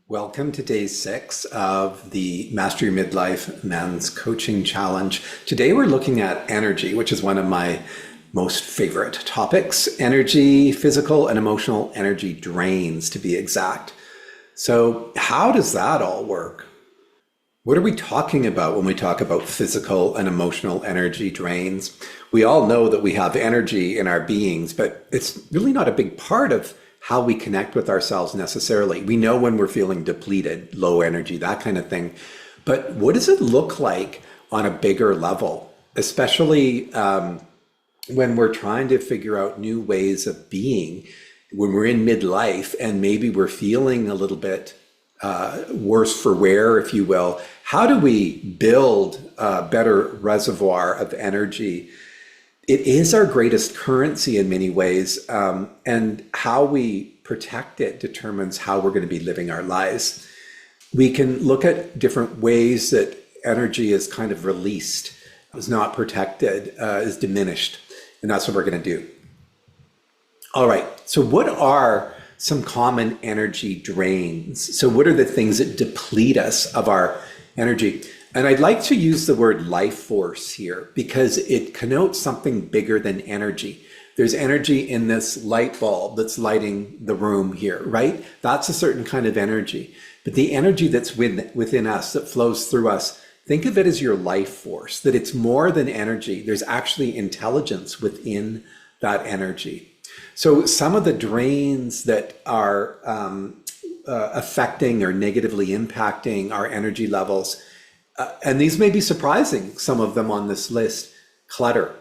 Welcome to day 6 of the Master Your Midlife Men's Coaching Challenge. Today we're looking at energy, which is one of my most favorite topics. Energy, physical and emotional energy drains, to be exact. So how does that all work? What are we talking about when we talk about physical and emotional energy drains? We all know that we have energy in our beings, but it's really not a big part of how we connect with ourselves necessarily. We know when we're feeling depleted, low energy, that kind of thing. But what does it look like on a bigger level, especially when we're trying to figure out new ways of being, when we're in midlife and maybe we're feeling a little bit worse for wear, if you will? How do we build a better reservoir of energy? It is our greatest currency in many ways, and how we protect it determines how we're going to be living our lives. We can look at different ways that energy is kind of released, is not protected, is diminished, and that's what we're going to do. All right, so what are some common energy drains? So what are the things that deplete us of our energy? And I'd like to use the word life force here because it connotes something bigger than energy. There's energy in this light bulb that's lighting the room here, right? That's a certain kind of energy. But the energy that's within us, that flows through us, think of it as your life force, that it's more than energy. There's actually intelligence within that energy. So some of the drains that are affecting or negatively impacting our energy levels, and these may be surprising, some of them on this list: clutter.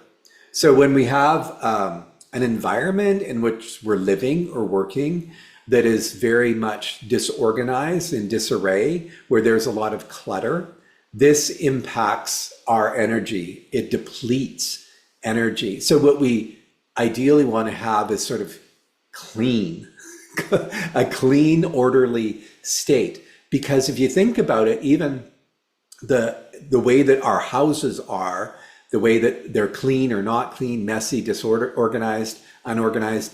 So when we have an environment in which we're living or working that is very much disorganized and disarray, where there's a lot of clutter, this impacts our energy. It depletes energy. So what we ideally want to have is sort of clean, a clean, orderly state. Because if you think about it, even the way that our houses are, the way that they're clean or not clean, messy, disorganized, unorganized,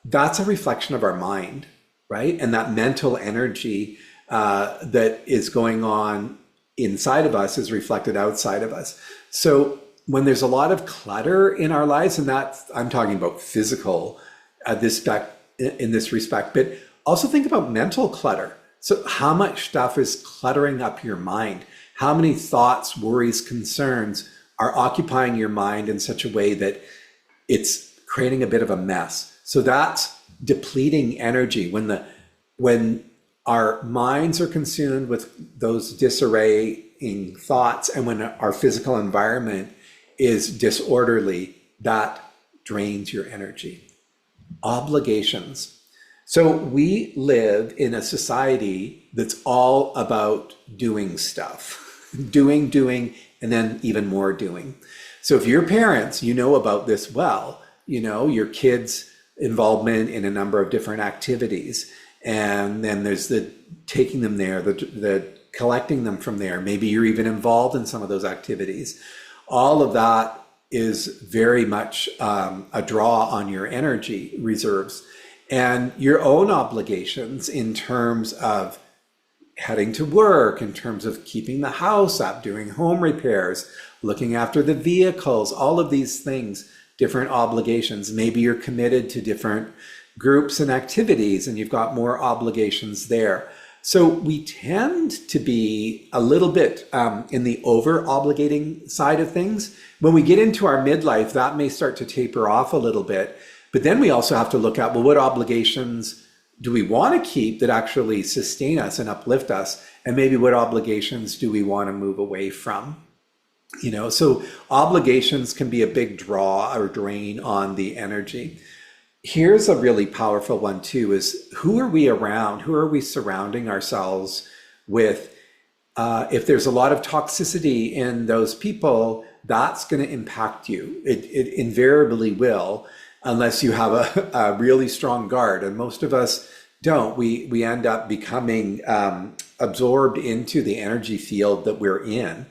that's a reflection of our mind, right? And that mental energy that is going on inside of us is reflected outside of us. So when there's a lot of clutter in our lives, and that's, I'm talking about physical in this respect, but also think about mental clutter. So how much stuff is cluttering up your mind? How many thoughts, worries, concerns are occupying your mind in such a way that it's creating a bit of a mess? So that's depleting energy. When our minds are consumed with those disarraying thoughts, and when our physical environment is disorderly, that drains your energy. Obligations. So we live in a society that's all about doing stuff. doing, and then even more doing. So if you're parents, you know about this well, you know, your kids' involvement in a number of different activities. And then there's the taking them there, the collecting them from there. Maybe you're even involved in some of those activities. All of that is very much a draw on your energy reserves. And your own obligations in terms of heading to work, in terms of keeping the house up, doing home repairs, looking after the vehicles, all of these things, different obligations. Maybe you're committed to different groups and activities and you've got more obligations there. So we tend to be a little bit in the over-obligating side of things. When we get into our midlife, that may start to taper off a little bit. But then we also have to look at, well, what obligations do we want to keep that actually sustain us and uplift us? And maybe what obligations do we want to move away from? You know, so obligations can be a big draw or drain on the energy. Here's a really powerful one too, is who are we around? Who are we surrounding ourselves with? If there's a lot of toxicity in those people, that's going to impact you. It invariably will, unless you have a really strong guard. And most of us don't. We end up becoming absorbed into the energy field that we're in.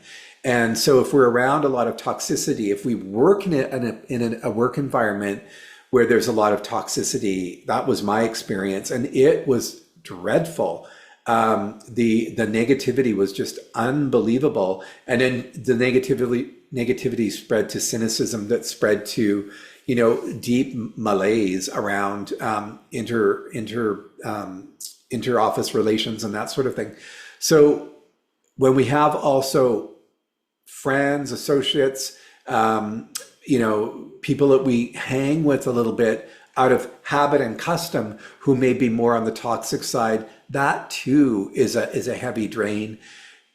And so if we're around a lot of toxicity, if we work in a work environment where there's a lot of toxicity, that was my experience, and it was dreadful. The negativity was just unbelievable. And then the negativity spread to cynicism, that spread to, deep malaise around inter-office relations and that sort of thing. So when we have also friends, associates, people that we hang with a little bit out of habit and custom who may be more on the toxic side, that too is a heavy drain.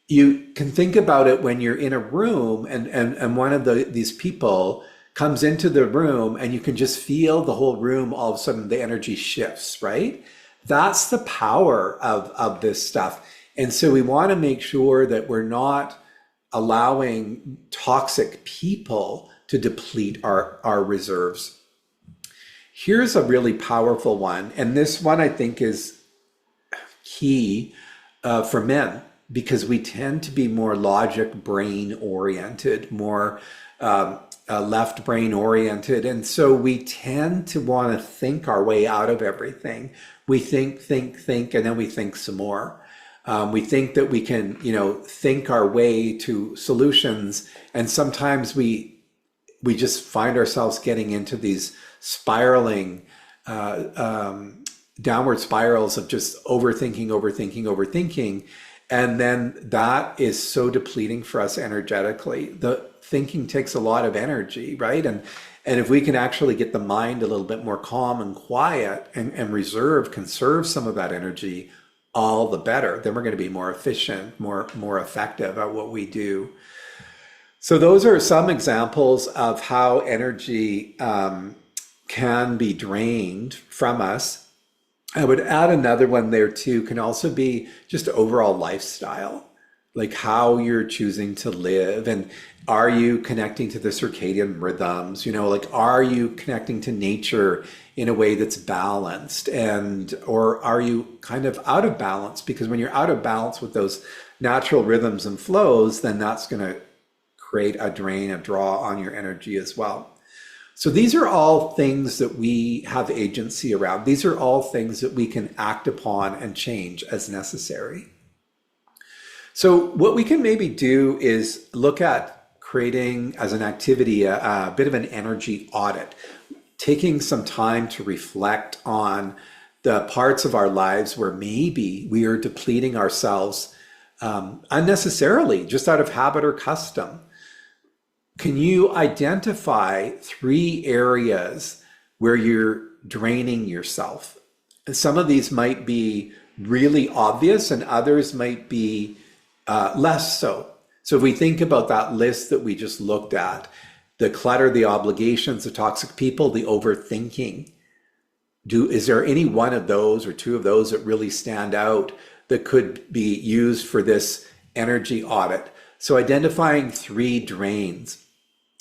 You can think about it when you're in a room and one of these people comes into the room and you can just feel the whole room, all of a sudden the energy shifts, right? That's the power of this stuff. And so we want to make sure that we're not allowing toxic people to deplete our reserves. Here's a really powerful one. And this one I think is key for men, because we tend to be more logic brain oriented, more left brain oriented. And so we tend to want to think our way out of everything. We think, and then we think some more. We think that we can, think our way to solutions. And sometimes we just find ourselves getting into these spiraling, downward spirals of just overthinking. And then that is so depleting for us energetically. The thinking takes a lot of energy, right? And if we can actually get the mind a little bit more calm and quiet and conserve some of that energy, all the better. Then we're going to be more efficient, more effective at what we do. So those are some examples of how energy can be drained from us. I would add another one there too, can also be just overall lifestyle, like how you're choosing to live. And are you connecting to the circadian rhythms? Like, are you connecting to nature in a way that's balanced? Or are you kind of out of balance? Because when you're out of balance with those natural rhythms and flows, then that's going to create a drain, a draw on your energy as well. So these are all things that we have agency around. These are all things that we can act upon and change as necessary. So what we can maybe do is look at creating as an activity a bit of an energy audit, taking some time to reflect on the parts of our lives where maybe we are depleting ourselves unnecessarily, just out of habit or custom. Can you identify 3 areas where you're draining yourself? And some of these might be really obvious and others might be less so. So if we think about that list that we just looked at, the clutter, the obligations, the toxic people, the overthinking, is there any one of those or 2 of those that really stand out that could be used for this energy audit? So identifying 3 drains.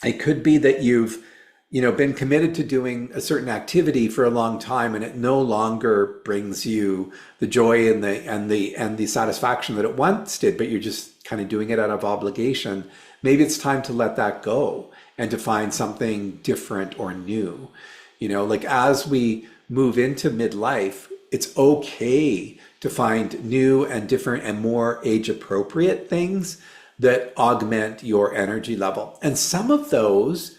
It could be that you've been committed to doing a certain activity for a long time and it no longer brings you the joy and the satisfaction that it once did, but you're just kind of doing it out of obligation. Maybe it's time to let that go and to find something different or new. Like as we move into midlife, it's okay to find new and different and more age appropriate things that augment your energy level. And some of those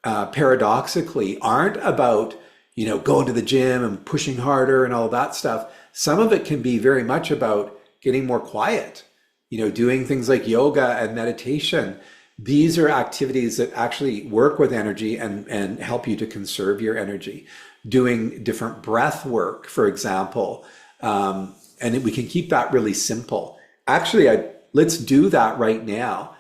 paradoxically aren't about, going to the gym and pushing harder and all that stuff. Some of it can be very much about getting more quiet, doing things like yoga and meditation. These are activities that actually work with energy and help you to conserve your energy. Doing different breath work, for example. And we can keep that really simple. Actually, let's do that right now.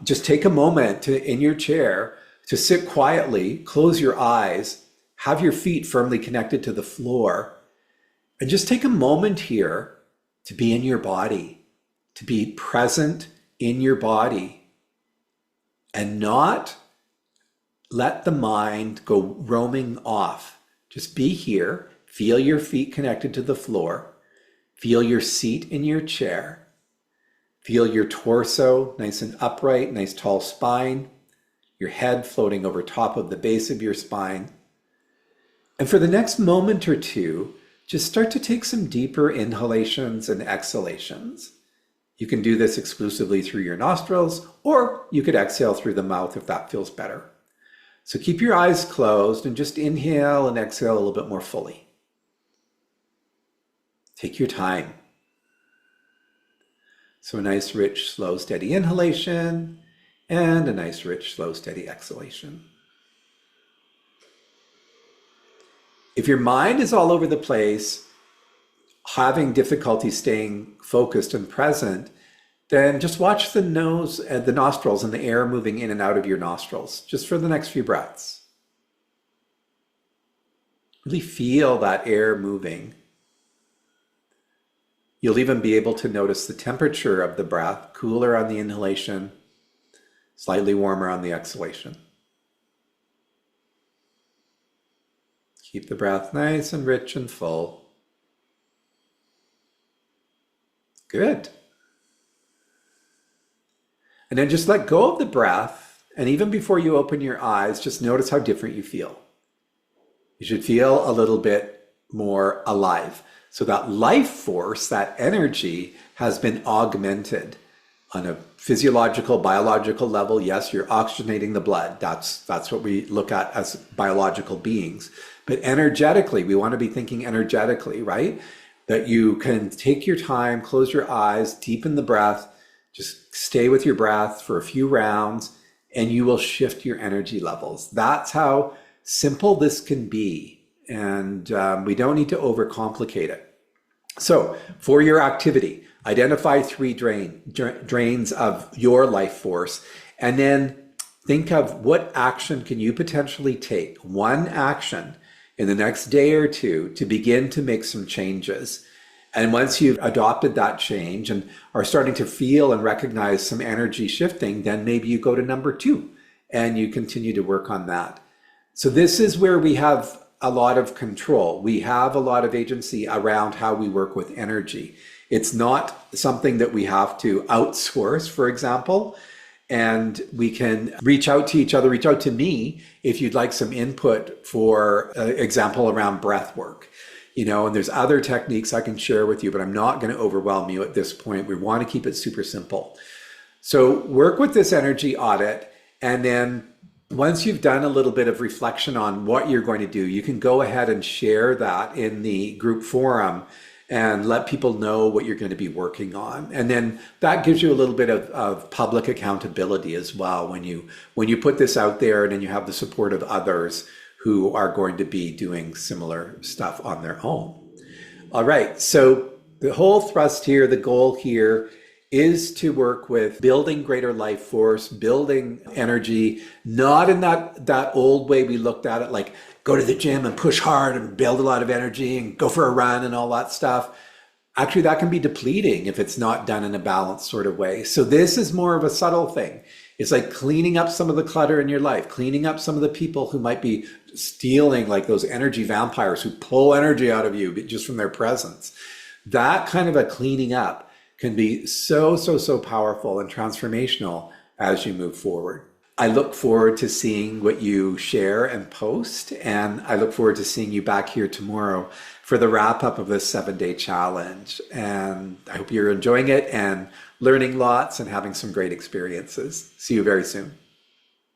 Just take a moment in your chair to sit quietly, close your eyes, have your feet firmly connected to the floor, and just take a moment here to be in your body, to be present in your body, and not let the mind go roaming off. Just be here, feel your feet connected to the floor, feel your seat in your chair, feel your torso nice and upright, nice tall spine, your head floating over top of the base of your spine. And for the next moment or two, just start to take some deeper inhalations and exhalations. You can do this exclusively through your nostrils, or you could exhale through the mouth if that feels better. So keep your eyes closed and just inhale and exhale a little bit more fully. Take your time. So a nice, rich, slow, steady inhalation and a nice, rich, slow, steady exhalation. If your mind is all over the place, having difficulty staying focused and present, then just watch the nose and the nostrils and the air moving in and out of your nostrils, just for the next few breaths. Really feel that air moving. You'll even be able to notice the temperature of the breath, cooler on the inhalation, slightly warmer on the exhalation. Keep the breath nice and rich and full. Good. And then just let go of the breath. And even before you open your eyes, just notice how different you feel. You should feel a little bit more alive. So that life force, that energy has been augmented on a physiological, biological level. Yes, you're oxygenating the blood. That's what we look at as biological beings. But energetically, we want to be thinking energetically, right? That you can take your time, close your eyes, deepen the breath, just stay with your breath for a few rounds, and you will shift your energy levels. That's how simple this can be. And we don't need to overcomplicate it. So for your activity, identify 3 drains of your life force, and then think of what action can you potentially take, one action in the next day or two to begin to make some changes. And once you've adopted that change and are starting to feel and recognize some energy shifting, then maybe you go to number 2 and you continue to work on that. So this is where we have a lot of control. We have a lot of agency around how we work with energy. It's not something that we have to outsource, for example, and we can reach out to each other, reach out to me if you'd like some input, for example, around breath work. And there's other techniques I can share with you, but I'm not going to overwhelm you at this point. We want to keep it super simple. So work with this energy audit, and then once you've done a little bit of reflection on what you're going to do, you can go ahead and share that in the group forum and let people know what you're going to be working on. And then that gives you a little bit of public accountability as well when you put this out there, and then you have the support of others who are going to be doing similar stuff on their own. All right, so the whole thrust here, the goal here, is to work with building greater life force, building energy, not in that old way we looked at it, like go to the gym and push hard and build a lot of energy and go for a run and all that stuff. Actually, that can be depleting if it's not done in a balanced sort of way. So this is more of a subtle thing. It's like cleaning up some of the clutter in your life, cleaning up some of the people who might be stealing, like those energy vampires who pull energy out of you just from their presence. That kind of a cleaning up can be so powerful and transformational as you move forward. I look forward to seeing what you share and post, and I look forward to seeing you back here tomorrow for the wrap up of this 7-day challenge. And I hope you're enjoying it and learning lots and having some great experiences. See you very soon.